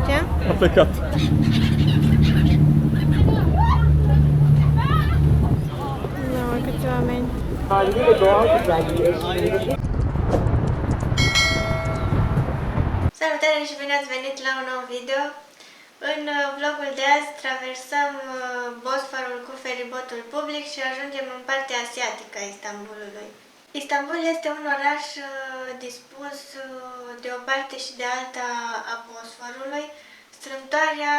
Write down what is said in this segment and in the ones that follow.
Ce? A plecat. Nu, câți oameni. Salutare și bine ați venit la un nou video. În vlogul de azi traversăm Bosforul cu feribotul public și ajungem în partea asiatică a Istanbulului. Istanbul este un oraș dispus de o parte și de alta a Bosforului, strâmtoarea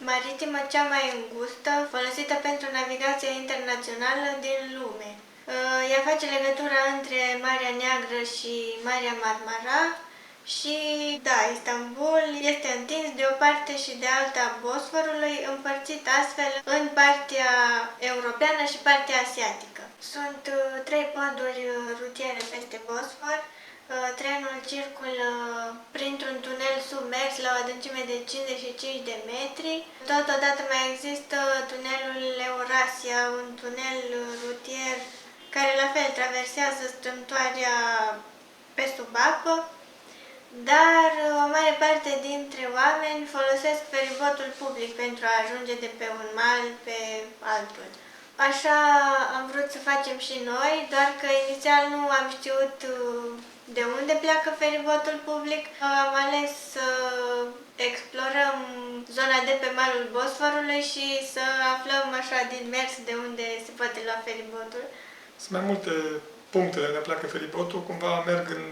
maritimă cea mai îngustă, folosită pentru navigația internațională din lume. Ea face legătura între Marea Neagră și Marea Marmara și, da, Istanbul este întins de o parte și de alta a Bosforului, împărțit astfel în partea europeană și partea asiatică. Sunt trei poduri rutiere peste Bosfor. Trenul circulă printr-un tunel submers la o adâncime de 55 de metri. Totodată mai există tunelul Eurasia, un tunel rutier care la fel traversează strâmtoarea pe sub apă, dar o mare parte dintre oameni folosesc feribotul public pentru a ajunge de pe un mal pe altul. Așa am vrut să facem și noi, doar că inițial nu am știut de unde pleacă feribotul public. Am ales să explorăm zona de pe malul Bosforului și să aflăm așa din mers de unde se poate lua feribotul. Sunt mai multe puncte de unde pleacă feribotul, cumva merg în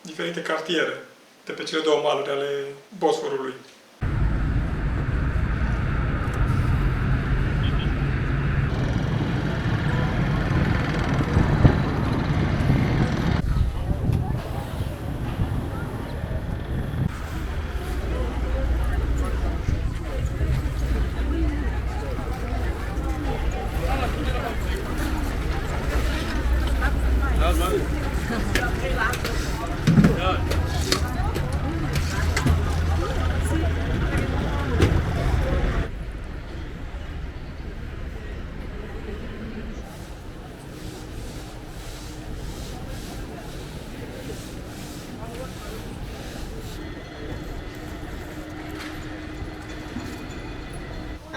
diferite cartiere de pe cele două maluri ale Bosforului.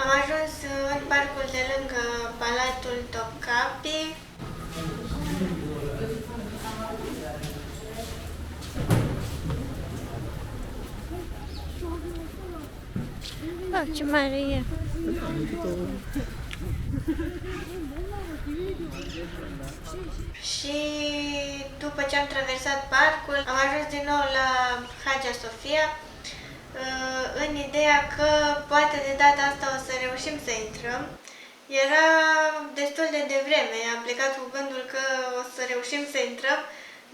Am ajuns în parcul de lângă Palatul Topkapi. Oh, ce mare e! Și după ce am traversat parcul, am ajuns din nou la Hagia Sophia, în ideea că poate de data asta o să reușim să intrăm. Era destul de devreme, am plecat cu gândul că o să reușim să intrăm,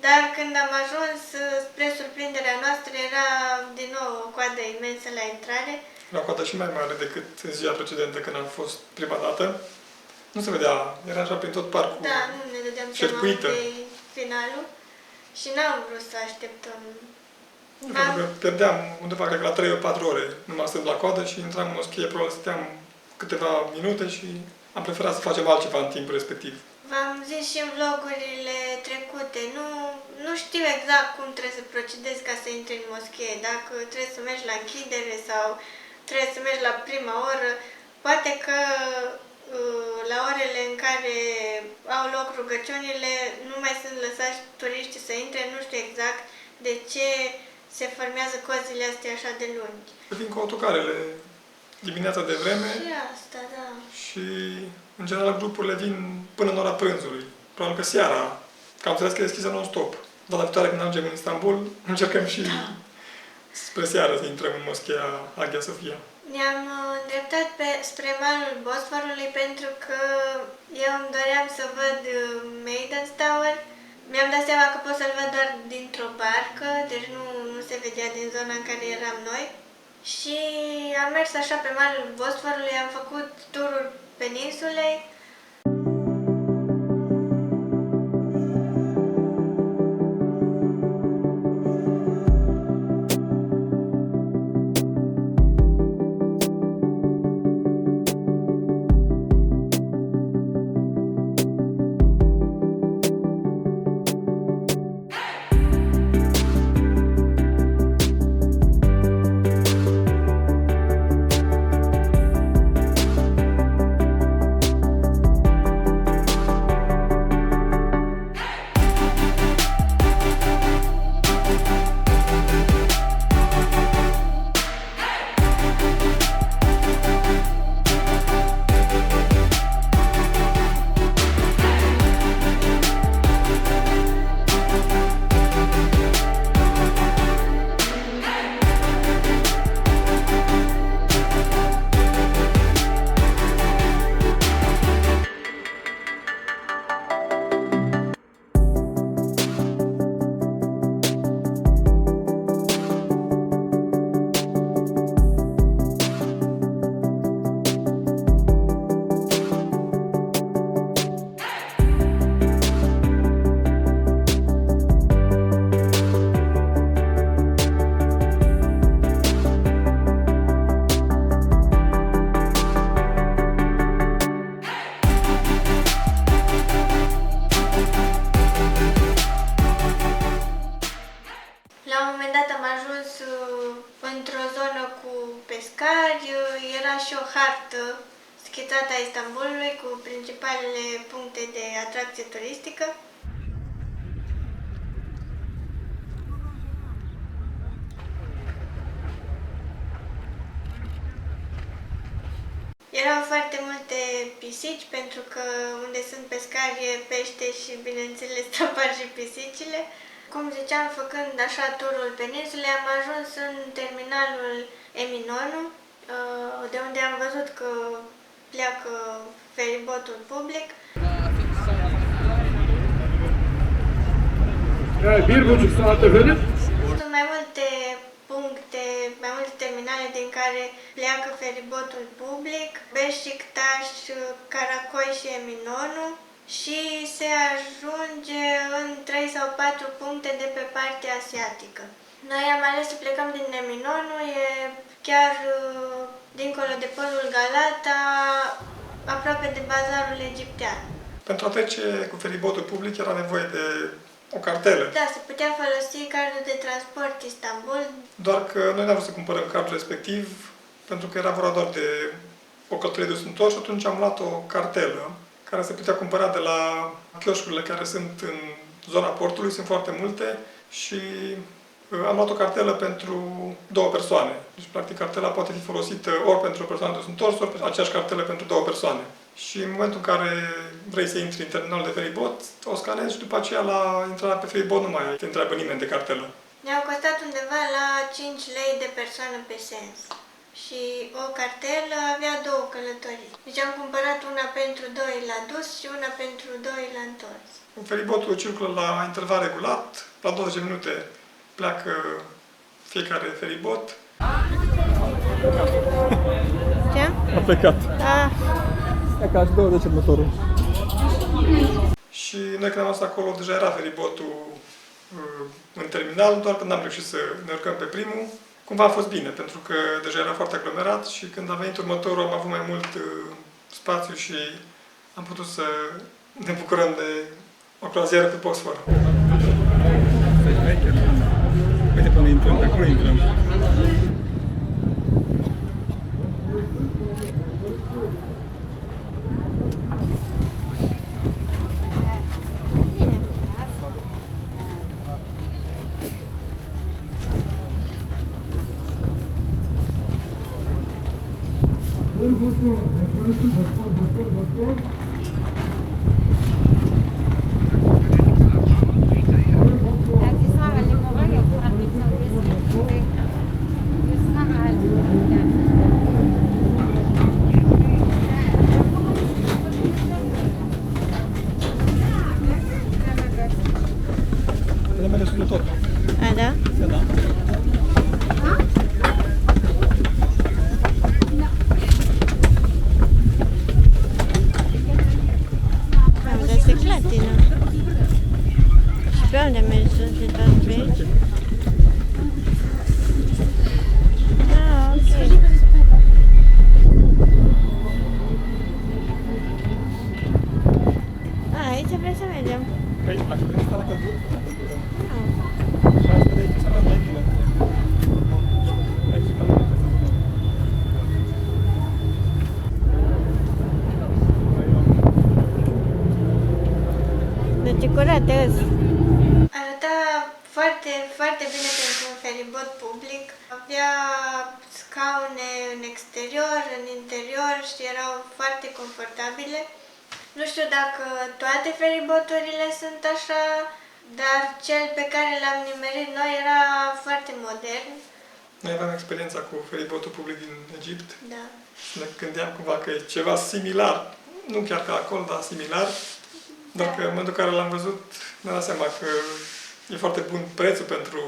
dar când am ajuns, spre surprinderea noastră, era din nou o coadă imensă la intrare. Era o coadă și mai mare decât în ziua precedentă când am fost prima dată. Nu se vedea, era așa prin tot parcul. Da, nu ne dădeam seama de finalul și n-am vrut să așteptăm. Pentru că pierdeam undeva, cred că la 3 ori 4 ore numai stând la coadă și intram în moschee, probabil stăteam câteva minute și am preferat să facem altceva în timpul respectiv. V-am zis și în vlogurile trecute, nu știu exact cum trebuie să procedezi ca să intri în moschee, dacă trebuie să mergi la închidere sau trebuie să mergi la prima oră. Poate că la orele în care au loc rugăciunile nu mai sunt lăsați turiștii să intre, nu știu exact de ce se formează cozile astea așa de lungi. Vin cu autocarele dimineața de vreme. Și asta, da. Și, în general, grupurile vin până în ora prânzului. Probabil că seara, că am înțeles că e deschisă non-stop. Data viitoare când ajungem în Istanbul, încercăm și spre seară să intrăm în moschea Hagia Sophia. Ne-am îndreptat spre malul Bosforului pentru că eu îmi doream să văd Maiden's Tower. Mi-am dat seama că pot să-l văd doar dintr-o barcă, deci nu se vedea din zona în care eram noi. Și am mers așa pe malul Bosforului, am făcut turul peninsulei. La un moment dat am ajuns într-o zonă cu pescari, era și o hartă schițată a Istanbulului cu principalele puncte de atracție turistică. Erau foarte multe pisici, pentru că unde sunt pescari e pește și, bineînțeles, apar și pisicile. Cum ziceam, făcând așa turul peninsulei, am ajuns în terminalul Eminonu, de unde am văzut că pleacă feribotul public. Sunt mai multe puncte, mai multe terminale din care pleacă feribotul public, Beşiktaş, Caracoi și Eminonu, și se ajunge în 3 sau 4 puncte de pe partea asiatică. Noi am ales să plecăm din Eminonu, e chiar dincolo de Polul Galata, aproape de bazarul egiptean. Pentru a trece cu feribotul public era nevoie de o cartelă. Da, se putea folosi cardul de transport Istanbul. Doar că noi n-am vrut să cumpărăm cardul respectiv, pentru că era vorba doar de o călătorie de dus-întors și atunci am luat o cartelă care se putea cumpăra de la chioșcurile care sunt în zona portului, sunt foarte multe, și am luat o cartelă pentru 2 persoane. Deci, practic, cartela poate fi folosită ori pentru o persoană dus-întors, ori aceeași cartelă pentru 2 persoane. Și în momentul în care vrei să intri în terminalul de feribot, o scanezi și după aceea la intrarea pe feribot nu mai te întreabă nimeni de cartelă. Ne-au costat undeva la 5 lei de persoană pe sens. Și o cartelă avea 2 călătorii. Deci am cumpărat una pentru 2 la dus și una pentru 2 la întors. Feribotul circulă la interval regulat, la 20 minute pleacă fiecare feribot. Ce? A plecat. Ah. E ca și 20 motorul. Și noi când am ajuns acolo, deja era feribotul în terminal, doar că n-am reușit să ne urcăm pe primul. Cumva a fost bine, pentru că deja era foarte aglomerat și când a venit următorul am avut mai mult spațiu și am putut să ne bucurăm de o croazieră pe Bosfor. Uite până intrăm, pe acolo intrăm. A, da? Da. Dar se clatină. Și pe unde mergi? Se tot pe aici? Ah, ok. A, aici vrei să mergem. Păi, aș vrea să la căzut. Ah. Și asta de aici s-a luat mai bine. Deci curate ăsta. Arăta foarte, foarte bine pentru un feribot public. Avea scaune în exterior, în interior și erau foarte confortabile. Nu știu dacă toate feriboturile sunt așa, dar cel pe care l-am nimerit noi era foarte modern. Noi aveam experiența cu feribotul public din Egipt. Da. Ne gândeam cumva că e ceva similar, nu chiar ca acolo, dar similar. Dar că în momentul în care l-am văzut, mi-am dat seama că e foarte bun prețul pentru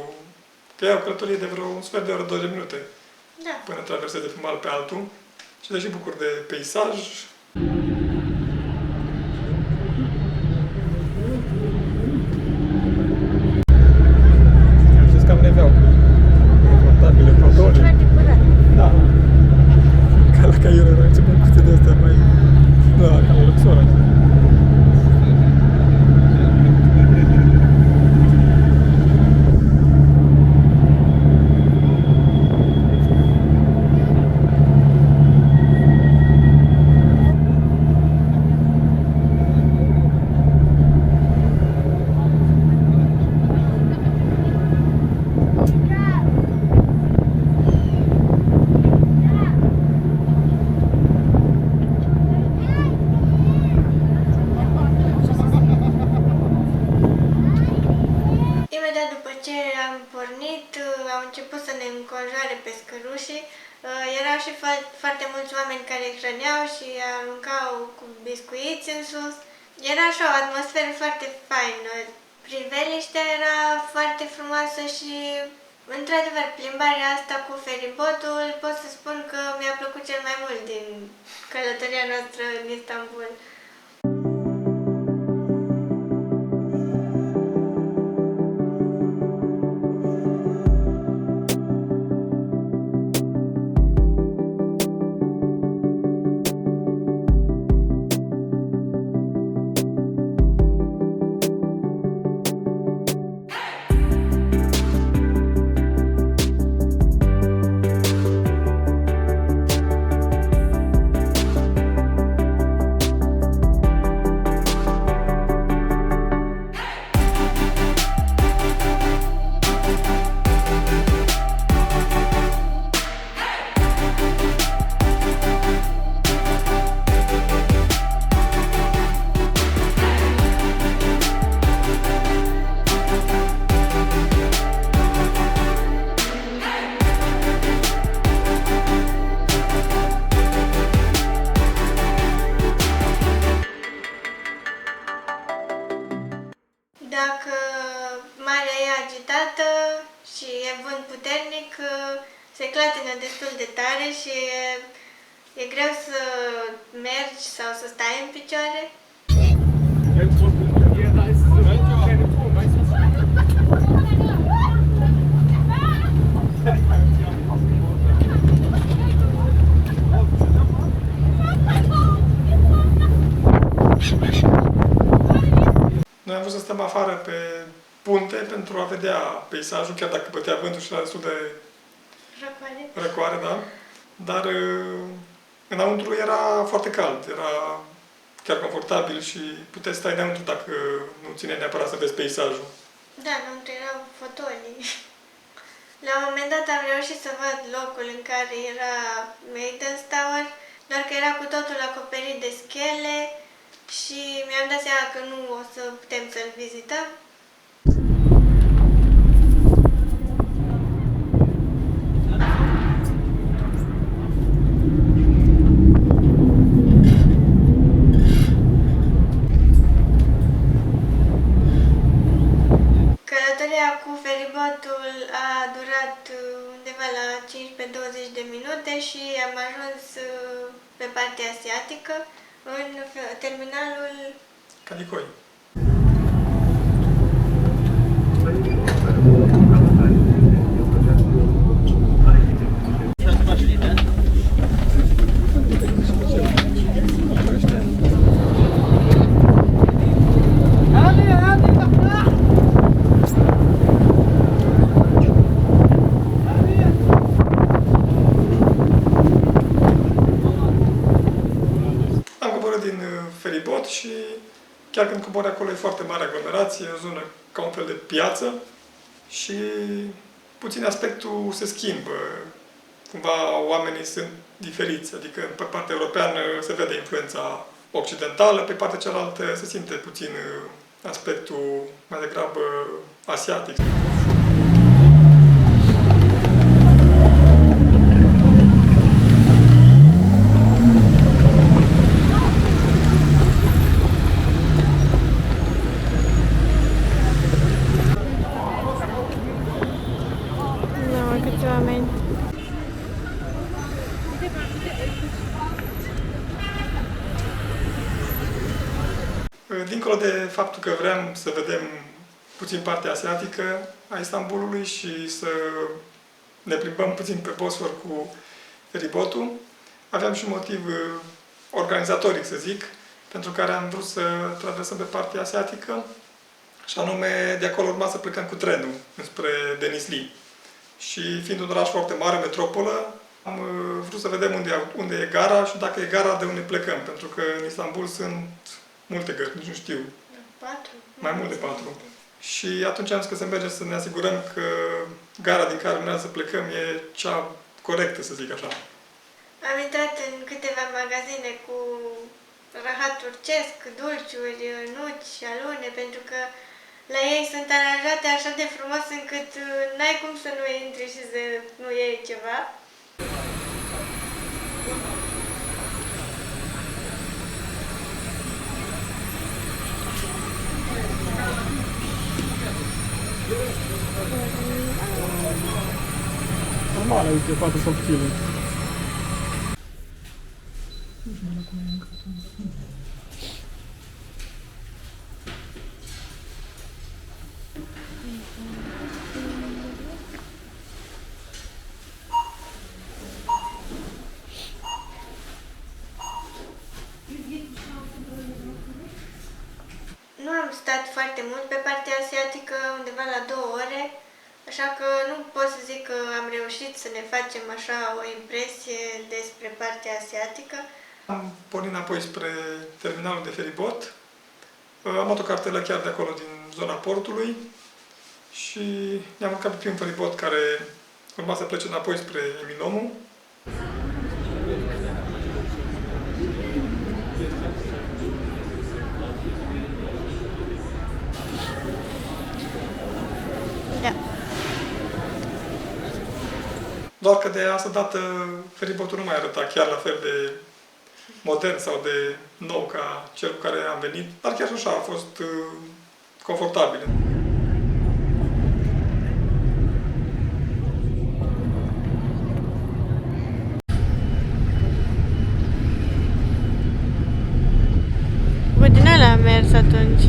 că e o călătorie de vreo un sfert de oră, 20 minute. Da. Până traversezi de pe un mal pe altul. Și te și bucuri de peisaj. Acest cam neveau. Confortabile, confortabile. Foarte curat. Da. Ca la Cairo, noi începem cu de astea mai... Da, ca la Luxor. început să ne înconjoare pe scărușii. Erau și foarte mulți oameni care îi hrăneau și aruncau cu biscuiți în sus. Era așa o atmosferă foarte faină. Priveliștea era foarte frumoasă și, într-adevăr, plimbarea asta cu feribotul, pot să spun că mi-a plăcut cel mai mult din călătoria noastră în Istanbul. Dacă marea e agitată și e vânt puternic, se clatină destul de tare și e greu să mergi sau să stai în picioare. Noi am vrut să stăm afară pe punte pentru a vedea peisajul, chiar dacă bătea vântul și era destul de răcoare, da? Dar înăuntru era foarte cald, era chiar confortabil și puteai să stai înăuntru dacă nu țineai neapărat să vezi peisajul. Da, înăuntru erau fotolii. La un moment dat am reușit să văd locul în care era Maiden's Tower, doar că era cu totul acoperit de schele și mi-am dat seama că nu o să putem să-l vizităm. Călătoria cu feribotul a durat undeva la 15-20 de minute și am ajuns pe partea asiatică, în terminalul Kadıköy. Am coborât din feribot și chiar când cobori acolo e foarte mare aglomerație, e o zonă ca un fel de piață și puțin aspectul se schimbă. Cumva oamenii sunt diferiți, adică pe partea europeană se vede influența occidentală, pe partea cealaltă se simte puțin aspectul mai degrabă asiatic. câți oameni. Dincolo de faptul că vrem să vedem puțin partea asiatică a Istanbulului și să ne plimbăm puțin pe Bosfor cu feribotul, aveam și un motiv organizatoric, să zic, pentru care am vrut să traversăm pe partea asiatică, și anume de acolo urma să plecăm cu trenul înspre Denizli. Și fiind un oraș foarte mare, metropolă, am vrut să vedem unde e gara și dacă e gara de unde plecăm, pentru că în Istanbul sunt multe gări, nici nu știu. 4. Mai mult de 4. Și atunci am zis că să mergem să ne asigurăm că gara din care urmează să plecăm e cea corectă, să zic așa. Am intrat în câteva magazine cu rahat turcesc, dulciuri, nuci, alune, pentru că la ei sunt aranjate așa de frumos încât n-ai cum să nu intri și să nu iei ceva. Normal, aici e foarte subțire. Nu am stat foarte mult pe partea asiatică, undeva la 2 ore, așa că nu pot să zic că am reușit să ne facem așa o impresie despre partea asiatică. Am pornit înapoi spre terminalul de feribot. Am luat o cartelă chiar de acolo, din zona portului, și ne-am urcat pe primul feribot care urma să plece înapoi spre Eminomu. Da. Doar că de asta dată feribotul nu mai arăta chiar la fel de modern sau de nou ca cel cu care am venit, dar chiar și așa a fost confortabil. Cu din ăla am mers atunci.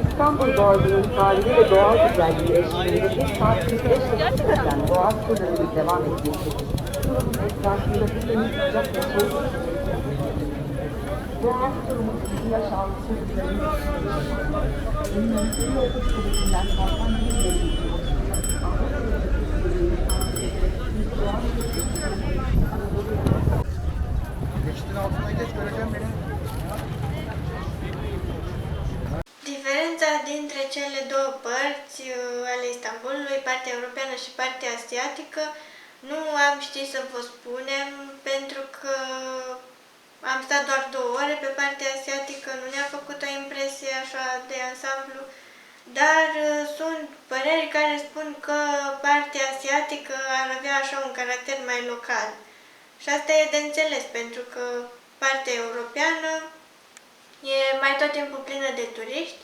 İstanbul Boğazı'nın tarihi ve doğal güzelliği eşliğinde 1 saat 45 dakikadan Boğaz turlarının devam etmektedir. Turun etrafındaki temiz sıcak ve soğuk Boğaz turumuz bizi yaşam çocuklarının önümüzdeki yolda kulesinden kalkan bir yere gidiyor. Geçtin altına geç, göreceğim beni. Diferența dintre cele două părți ale Istanbulului, partea europeană și partea asiatică, nu am ști să vă spunem pentru că am stat doar 2 ore pe partea asiatică, nu ne-a făcut o impresie așa de ansamblu, dar sunt păreri care spun că partea asiatică ar avea așa un caracter mai local. Și asta e de înțeles, pentru că partea europeană e mai tot timpul plină de turiști.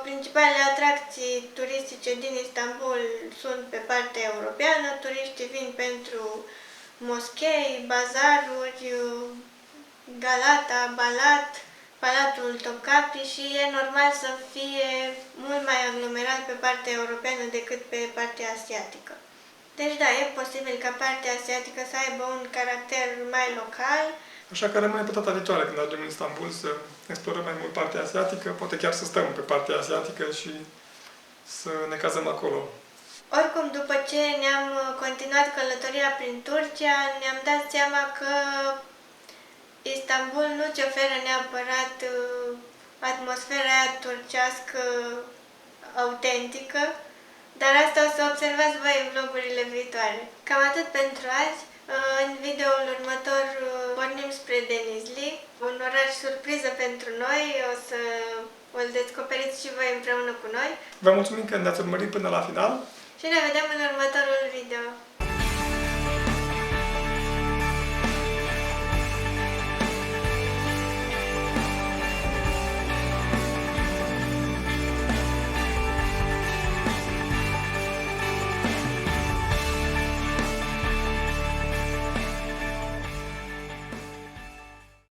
Principalele atracții turistice din Istanbul sunt pe partea europeană. Turiștii vin pentru moschei, bazaruri, Galata, Balat, Palatul Topkapi și e normal să fie mult mai aglomerat pe partea europeană decât pe partea asiatică. Deci da, e posibil ca partea asiatică să aibă un caracter mai local. Așa că rămâne pe data viitoare când ajungem în Istanbul să explorăm mai mult partea asiatică, poate chiar să stăm pe partea asiatică și să ne cazăm acolo. Oricum, după ce ne-am continuat călătoria prin Turcia, ne-am dat seama că Istanbul nu-ți oferă neapărat atmosfera aia turcească autentică, dar asta o să observați voi în vlogurile viitoare. Cam atât pentru azi. În videoul următor pornim spre Denizli, un oraș surpriză pentru noi, o să îl descoperiți și voi împreună cu noi. Vă mulțumim că ne-ați urmărit până la final. Și ne vedem în următorul video.